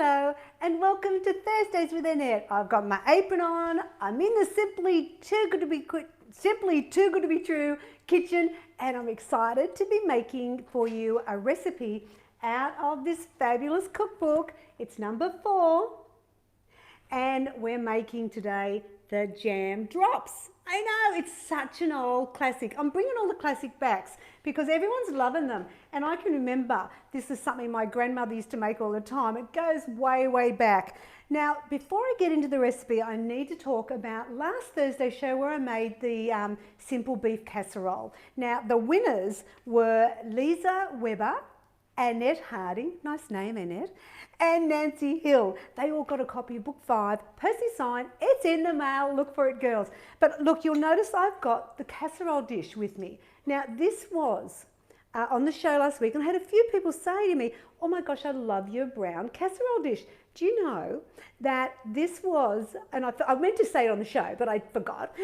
Hello and welcome to Thursdays with Annette. I've got my apron on. I'm in the Simply Too Good to Be True kitchen, and I'm excited to be making for you a recipe out of this fabulous cookbook. It's number 4, and we're making today the jam drops. I know, it's such an old classic. I'm bringing all the classic backs because everyone's loving them. And I can remember this is something my grandmother used to make all the time. It goes way, way back. Now, before I get into the recipe, I need to talk about last Thursday's show where I made the simple beef casserole. Now, the winners were Lisa Weber, Annette Harding, nice name Annette, and Nancy Hill. They all got a copy of book 5, Percy signed. It's in the mail, look for it girls. But look, you'll notice I've got the casserole dish with me. Now this was on the show last week, and I had a few people say to me, oh my gosh, I love your brown casserole dish. Do you know that this was, and I meant to say it on the show, but I forgot.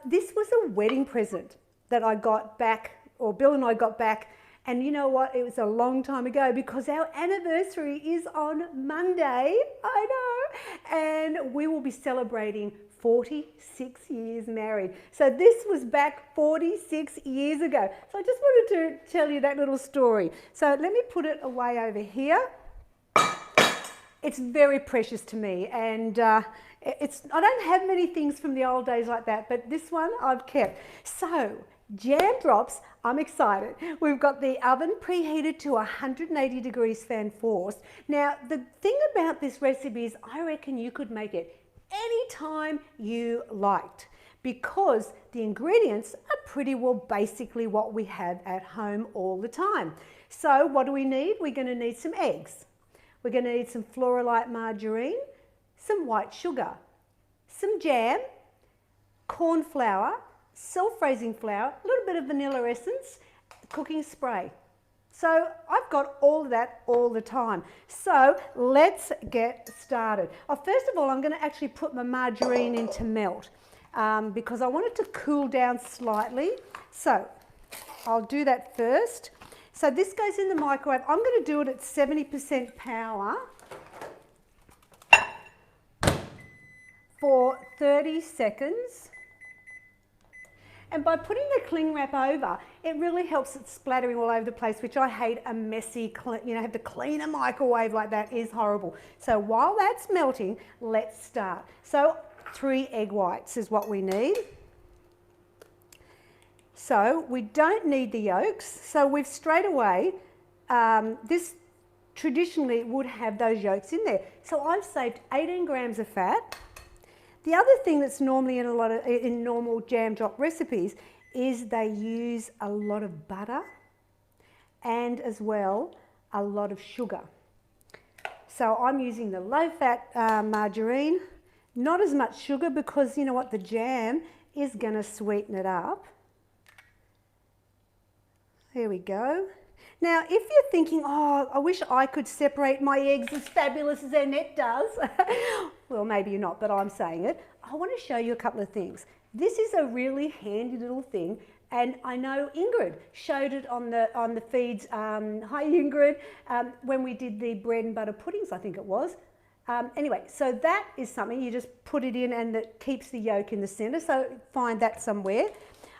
This was a wedding present that I got back, or Bill and I got back. And you know what? It was a long time ago because our anniversary is on Monday. I know. And we will be celebrating 46 years married. So this was back 46 years ago. So I just wanted to tell you that little story. So let me put it away over here. It's very precious to me, and I don't have many things from the old days like that, but this one I've kept. So jam drops, I'm excited. We've got the oven preheated to 180 degrees fan force. Now, the thing about this recipe is I reckon you could make it anytime you liked because the ingredients are pretty well basically what we have at home all the time. So what do we need? We're going to need some eggs. We're going to need some Floralite margarine, some white sugar, some jam, corn flour, self-raising flour, a little bit of vanilla essence, cooking spray. So I've got all of that all the time. So let's get started. First of all, I'm going to actually put my margarine in to melt because I want it to cool down slightly. So I'll do that first. So this goes in the microwave. I'm going to do it at 70% power for 30 seconds. And by putting the cling wrap over, it really helps it splattering all over the place, which I hate a messy, have to clean a microwave like that is horrible. So while that's melting, let's start. So 3 egg whites is what we need. So we don't need the yolks. So we've straight away, this traditionally would have those yolks in there. So I've saved 18 grams of fat. The other thing that's normally in normal jam drop recipes is they use a lot of butter and as well a lot of sugar. So I'm using the low-fat margarine, not as much sugar because you know what, the jam is going to sweeten it up. There we go. Now, if you're thinking, oh, I wish I could separate my eggs as fabulous as Annette does. Well, maybe you're not, but I'm saying it. I want to show you a couple of things. This is a really handy little thing, and I know Ingrid showed it on the feeds. Hi, Ingrid, when we did the bread and butter puddings, I think it was. Anyway, so that is something, you just put it in and it keeps the yolk in the centre, so find that somewhere.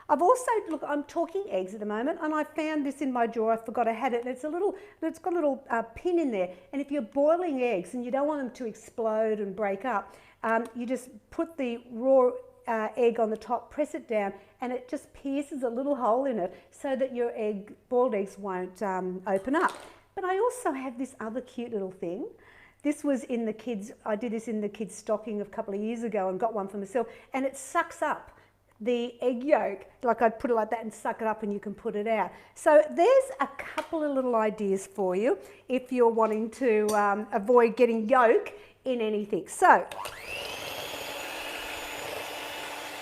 I've also, look, I'm talking eggs at the moment, and I found this in my drawer. I forgot I had it. It's got a little pin in there. And if you're boiling eggs and you don't want them to explode and break up, you just put the raw egg on the top, press it down, and it just pierces a little hole in it so that your boiled eggs won't open up. But I also have this other cute little thing. This was in the kids, I did this in the kids' stocking a couple of years ago and got one for myself, and it sucks up the egg yolk, like I'd put it like that and suck it up and you can put it out. So there's a couple of little ideas for you if you're wanting to avoid getting yolk in anything. So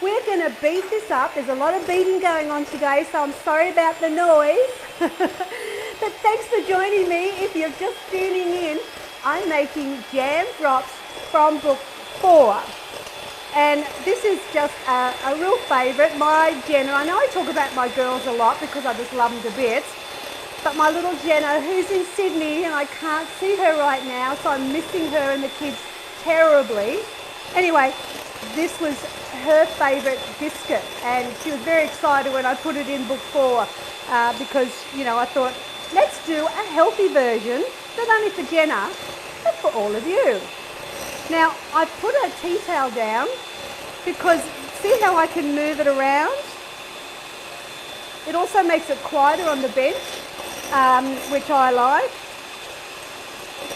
we're going to beat this up. There's a lot of beating going on today, so I'm sorry about the noise. But thanks for joining me. If you're just tuning in, I'm making jam drops from book 4. And this is just a real favourite, my Jenna. I know I talk about my girls a lot because I just love them to bits. But my little Jenna, who's in Sydney, and I can't see her right now, so I'm missing her and the kids terribly. Anyway, this was her favourite biscuit, and she was very excited when I put it in book 4 because, you know, I thought, let's do a healthy version, not only for Jenna, but for all of you. Now, I put a tea towel down because see how I can move it around? It also makes it quieter on the bench, which I like.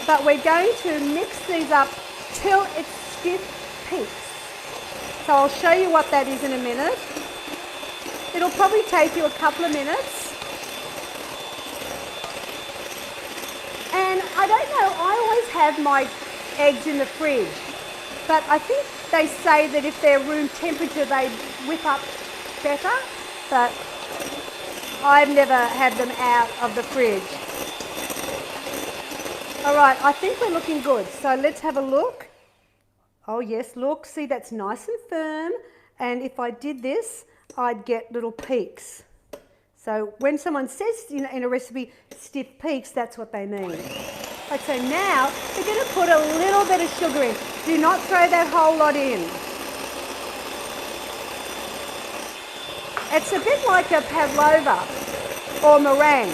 But we're going to mix these up till it's stiff peaks. So I'll show you what that is in a minute. It'll probably take you a couple of minutes. And I don't know, I always have my eggs in the fridge, but I think they say that if they're room temperature they whip up better, but I've never had them out of the fridge. All right, I think we're looking good, so let's have a look. Oh yes, look, see that's nice and firm, and if I did this, I'd get little peaks. So when someone says, you know, in a recipe, stiff peaks, that's what they mean. Okay, so now we're going to put a little bit of sugar in. Do not throw that whole lot in. It's a bit like a pavlova or meringue.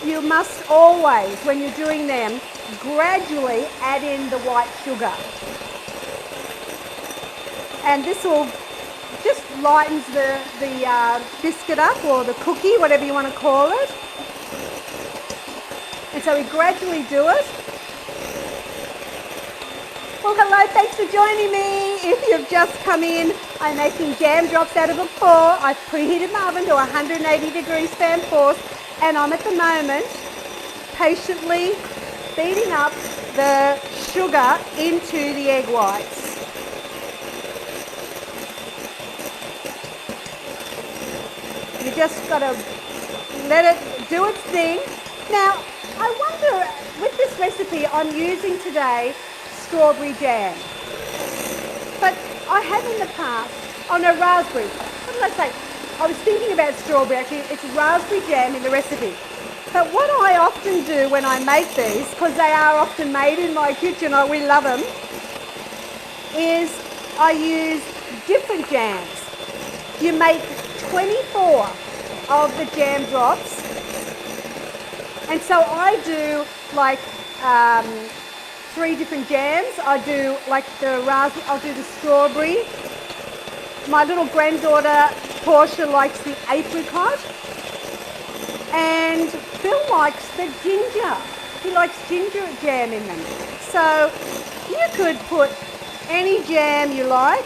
You must always, when you're doing them, gradually add in the white sugar. And this will just lightens the biscuit up, or the cookie, whatever you want to call it. And so we gradually do it. Well, hello, thanks for joining me. If you've just come in, I'm making jam drops out of a 4. I've preheated my oven to 180 degrees fan force, and I'm at the moment patiently beating up the sugar into the egg whites. You just got to let it do its thing. Now, I wonder, with this recipe, I'm using today strawberry jam. But I have in the past, oh no, raspberry. What did I say? I was thinking about strawberry, actually, it's raspberry jam in the recipe. But what I often do when I make these, because they are often made in my kitchen, we love them, is I use different jams. You make 24 of the jam drops, and so I do like 3 different jams. I do like the raspberry, I'll do the strawberry. My little granddaughter Portia likes the apricot, and Bill likes the ginger. He likes ginger jam in them. So you could put any jam you like,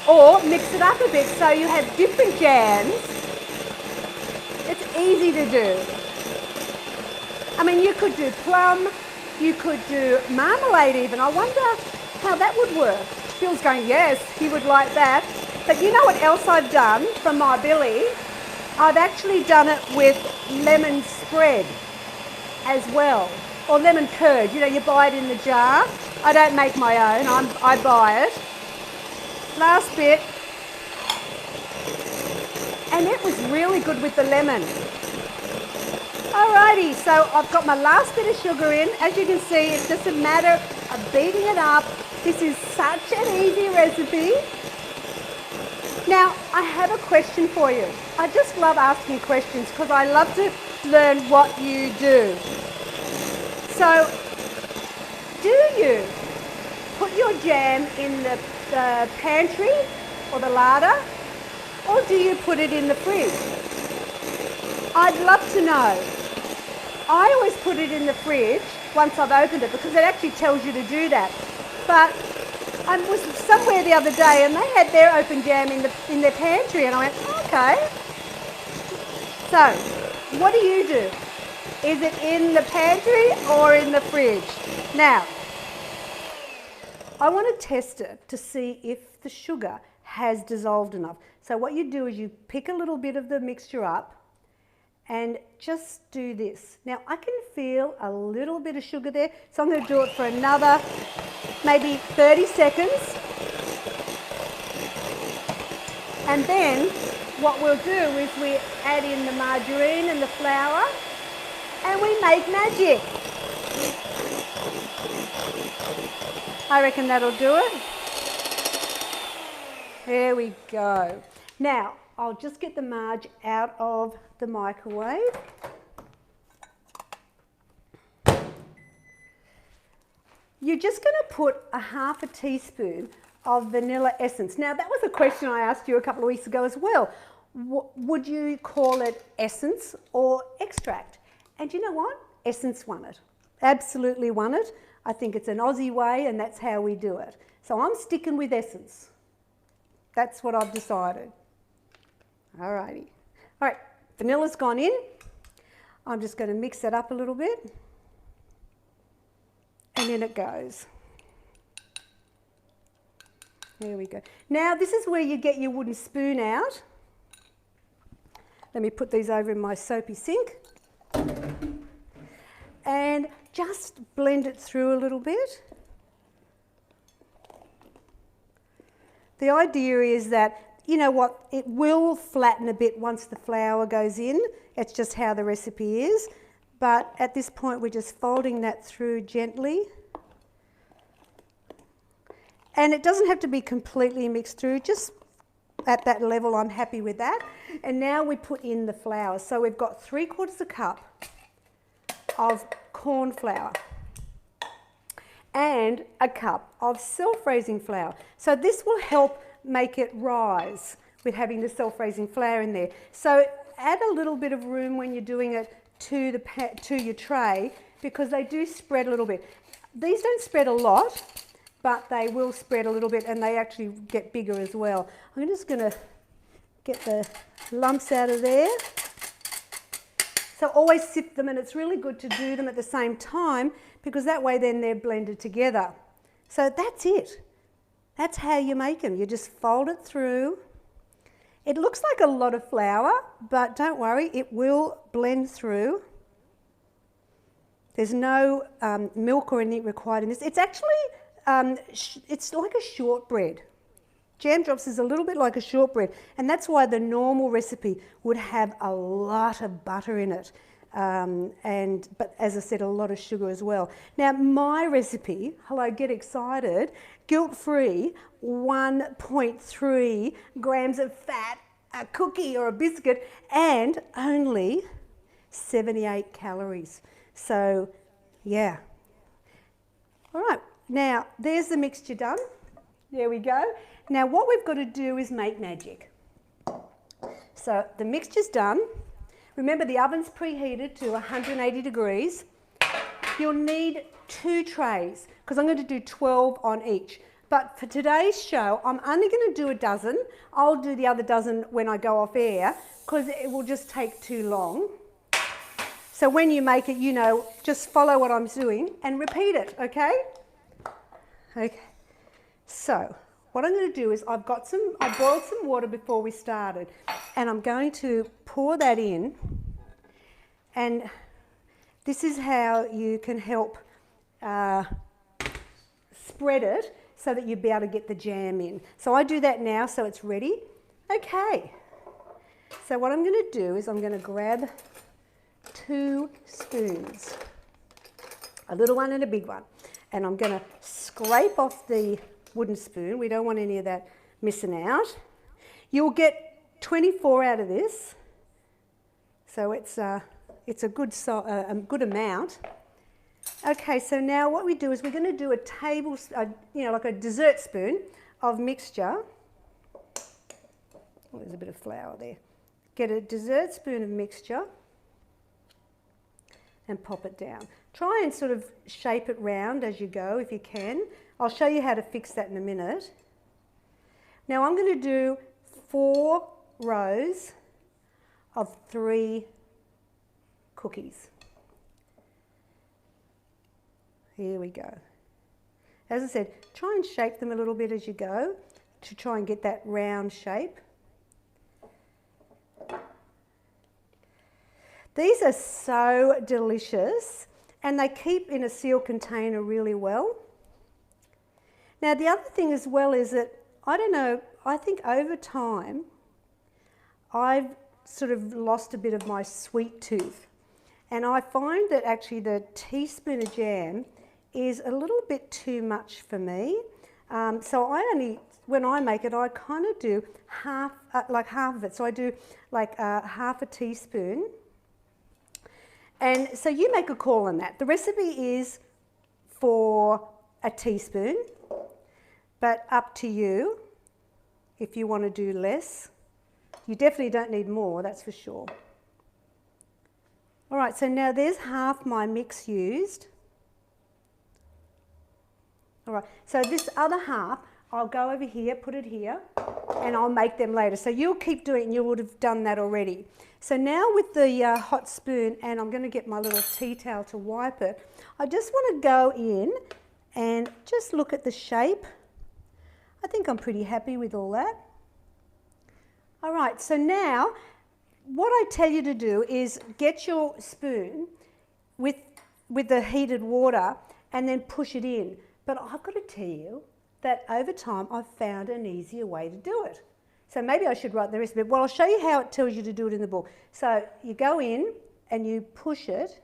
or mix it up a bit so you have different jams. It's easy to do. I mean, you could do plum, you could do marmalade even. I wonder how that would work. Bill's going, yes, he would like that. But you know what else I've done for my Billy? I've actually done it with lemon spread as well, or lemon curd. You know, you buy it in the jar. I don't make my own, I buy it. Last bit, and it was really good with the lemon. Alrighty, so I've got my last bit of sugar in. As you can see, it's just a matter of beating it up. This is such an easy recipe. Now, I have a question for you. I just love asking questions because I love to learn what you do. So, do you put your jam in the pantry or the larder, or do you put it in the fridge? I'd love to know. I always put it in the fridge once I've opened it because it actually tells you to do that. But I was somewhere the other day and they had their open jam in their pantry, and I went, okay. So, what do you do? Is it in the pantry or in the fridge? Now, I want to test it to see if the sugar has dissolved enough. So what you do is you pick a little bit of the mixture up and just do this. Now I can feel a little bit of sugar there, so I'm going to do it for another maybe 30 seconds. And then what we'll do is we add in the margarine and the flour and we make magic. I reckon that'll do it. There we go. Now, I'll just get the marge out of the microwave. You're just going to put a half a teaspoon of vanilla essence. Now, that was a question I asked you a couple of weeks ago as well. Would you call it essence or extract? And you know what? Essence won it. Absolutely won it. I think it's an Aussie way and that's how we do it. So I'm sticking with essence. That's what I've decided. Alrighty. All right, vanilla's gone in. I'm just going to mix it up a little bit. And in it goes. There we go. Now this is where you get your wooden spoon out. Let me put these over in my soapy sink. And just blend it through a little bit. The idea is that, you know what, it will flatten a bit once the flour goes in. It's just how the recipe is. But at this point, we're just folding that through gently. And it doesn't have to be completely mixed through, just at that level, I'm happy with that. And now we put in the flour. So we've got 3/4 cup of corn flour and a cup of self-raising flour. So this will help make it rise with having the self-raising flour in there. So add a little bit of room when you're doing it to your tray, because they do spread a little bit. These don't spread a lot, but they will spread a little bit and they actually get bigger as well. I'm just going to get the lumps out of there. So always sift them, and it's really good to do them at the same time because that way then they're blended together. So that's it. That's how you make them. You just fold it through. It looks like a lot of flour, but don't worry, it will blend through. There's no milk or anything required in this. It's actually, it's like a shortbread. Jam drops is a little bit like a shortbread, and that's why the normal recipe would have a lot of butter in it. But as I said, a lot of sugar as well. Now my recipe, hello, get excited, guilt-free, 1.3 grams of fat, a cookie or a biscuit, and only 78 calories. So yeah. All right, now there's the mixture done. There we go. Now what we've got to do is make magic. So the mixture's done. Remember, the oven's preheated to 180 degrees. You'll need 2 trays because I'm going to do 12 on each. But for today's show, I'm only going to do a dozen. I'll do the other dozen when I go off air because it will just take too long. So when you make it, you know, just follow what I'm doing and repeat it, okay? Okay. So what I'm going to do is I boiled some water before we started, and I'm going to pour that in, and this is how you can help spread it so that you'll be able to get the jam in. So I do that now so it's ready. Okay, so what I'm going to do is I'm going to grab 2 spoons, a little one and a big one, and I'm going to scrape off the wooden spoon. We don't want any of that missing out. You'll get 24 out of this, so it's a good amount. Okay, so now what we do is we're going to do a like a dessert spoon of mixture. Oh, there's a bit of flour there. Get a dessert spoon of mixture and pop it down. Try and sort of shape it round as you go if you can. I'll show you how to fix that in a minute. Now I'm going to do 4 rows of 3 cookies. Here we go. As I said, try and shape them a little bit as you go to try and get that round shape. These are so delicious, and they keep in a sealed container really well. Now the other thing as well is that, I don't know, I think over time I've sort of lost a bit of my sweet tooth. And I find that actually the teaspoon of jam is a little bit too much for me. So I only, when I make it, I kind of do half of it. So I do like half a teaspoon. And so you make a call on that. The recipe is for a teaspoon, but up to you if you want to do less. You definitely don't need more, that's for sure. All right, so now there's half my mix used. All right, so this other half, I'll go over here, put it here, and I'll make them later. So you'll keep doing it, and you would have done that already. So now with the hot spoon, and I'm going to get my little tea towel to wipe it, I just want to go in and just look at the shape. I think I'm pretty happy with all that. All right, so now what I tell you to do is get your spoon with the heated water and then push it in. But I've got to tell you that over time I've found an easier way to do it. So maybe I should write the recipe. Well, I'll show you how it tells you to do it in the book. So you go in and you push it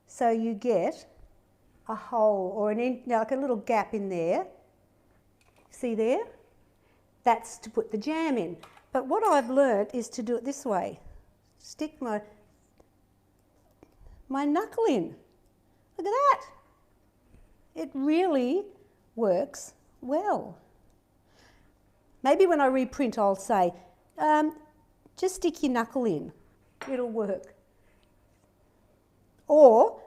so you get a hole or like a little gap in there. See there? That's to put the jam in. But what I've learnt is to do it this way. Stick my knuckle in. Look at that. It really works well. Maybe when I reprint I'll say, just stick your knuckle in. It'll work. Or,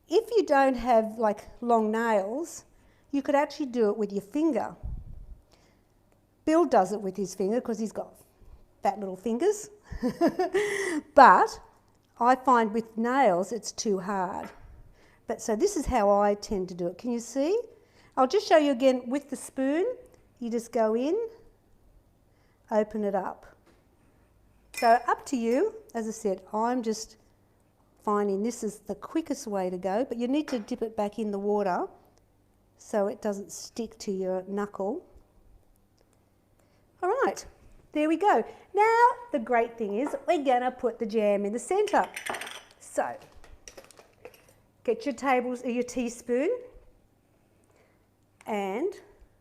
if you don't have like long nails, you could actually do it with your finger. Bill does it with his finger because he's got fat little fingers. But I find with nails it's too hard. But so this is how I tend to do it. Can you see? I'll just show you again with the spoon. You just go in, open it up. So up to you. As I said, I'm just finding this is the quickest way to go, but you need to dip it back in the water so it doesn't stick to your knuckle. All right, there we go. Now the great thing is we're going to put the jam in the centre. So get your teaspoon, and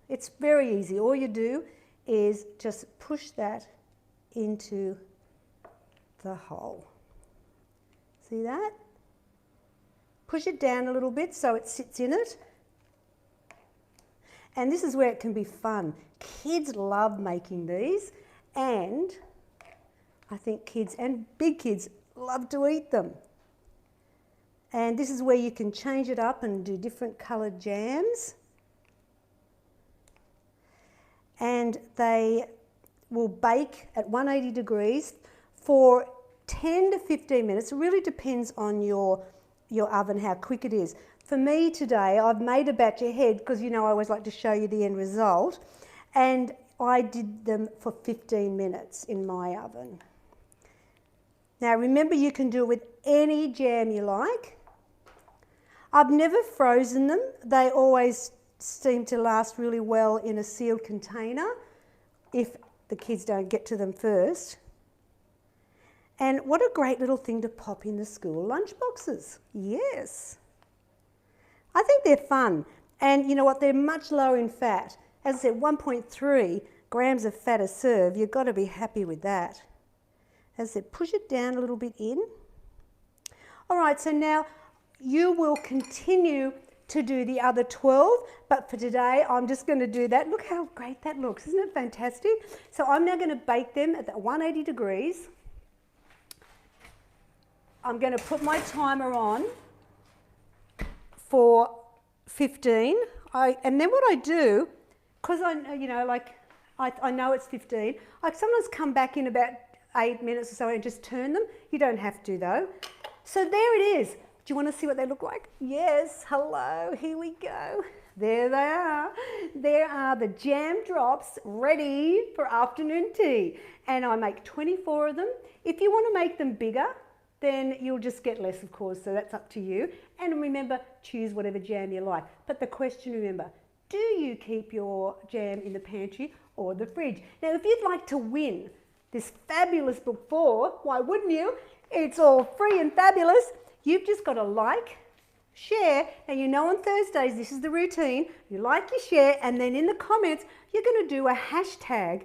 it's very easy. All you do is just push that into the hole. See that? Push it down a little bit so it sits in it. And this is where it can be fun. Kids love making these, and I think kids and big kids love to eat them. And this is where you can change it up and do different coloured jams. And they will bake at 180 degrees for 10 to 15 minutes. It really depends on your oven, how quick it is. For me today, I've made a batch ahead because you know I always like to show you the end result. And I did them for 15 minutes in my oven. Now remember, you can do it with any jam you like. I've never frozen them. They always seem to last really well in a sealed container if the kids don't get to them first. And what a great little thing to pop in the school lunchboxes. Yes. I think they're fun. And you know what? They're much lower in fat. As I said, 1.3 grams of fat a serve. You've got to be happy with that. As I said, push it down a little bit in. All right, so now you will continue to do the other 12, but for today I'm just going to do that. Look how great that looks. Isn't it fantastic? So I'm now going to bake them at 180 degrees. I'm going to put my timer on for 15. And then what I do, because I know it's 15, I sometimes come back in about 8 minutes or so and just turn them. You don't have to though. So there it is. Do you want to see what they look like? Yes, hello, here we go. There they are. There are the jam drops ready for afternoon tea. And I make 24 of them. If you want to make them bigger, then you'll just get less, of course, so that's up to you. And remember, choose whatever jam you like. But the question, remember, do you keep your jam in the pantry or the fridge? Now, if you'd like to win this fabulous book 4, why wouldn't you? It's all free and fabulous. You've just got to like, share. Now, you know on Thursdays, this is the routine. You like, you share, and then in the comments, you're going to do a hashtag,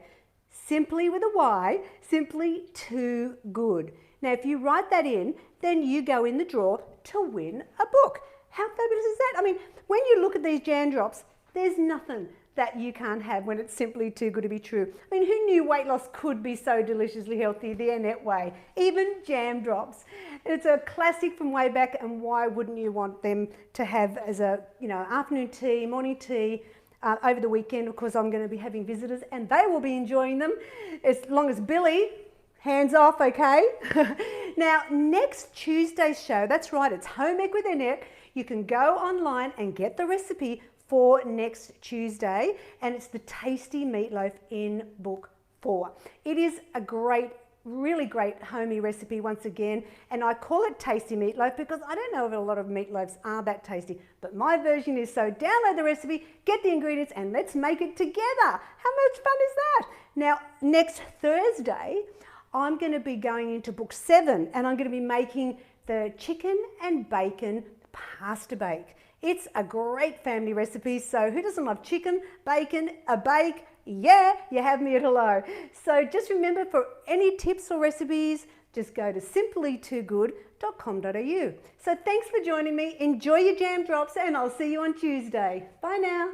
Symply with a Y, Symply Too Good. Now, if you write that in, then you go in the draw to win a book. How fabulous is that? I mean, when you look at these jam drops, there's nothing that you can't have when it's simply too good to be true. I mean, who knew weight loss could be so deliciously healthy the Annette way? Even jam drops. It's a classic from way back, and why wouldn't you want them to have as a, afternoon tea, morning tea, over the weekend? Of course, I'm going to be having visitors and they will be enjoying them, as long as Billy, hands off, okay? Now, next Tuesday's show, that's right, it's Home Ec with Annette. You can go online and get the recipe for next Tuesday, and it's the tasty meatloaf in book 4. It is a great, really great homey recipe once again, and I call it tasty meatloaf because I don't know if a lot of meatloafs are that tasty, but my version is. So download the recipe, get the ingredients, and let's make it together. How much fun is that? Now, next Thursday, I'm going to be going into book 7, and I'm going to be making the chicken and bacon pasta bake. It's a great family recipe, so who doesn't love chicken, bacon, a bake? Yeah, you have me at hello. So just remember, for any tips or recipes, just go to simplytoogood.com.au. So thanks for joining me. Enjoy your jam drops, and I'll see you on Tuesday. Bye now.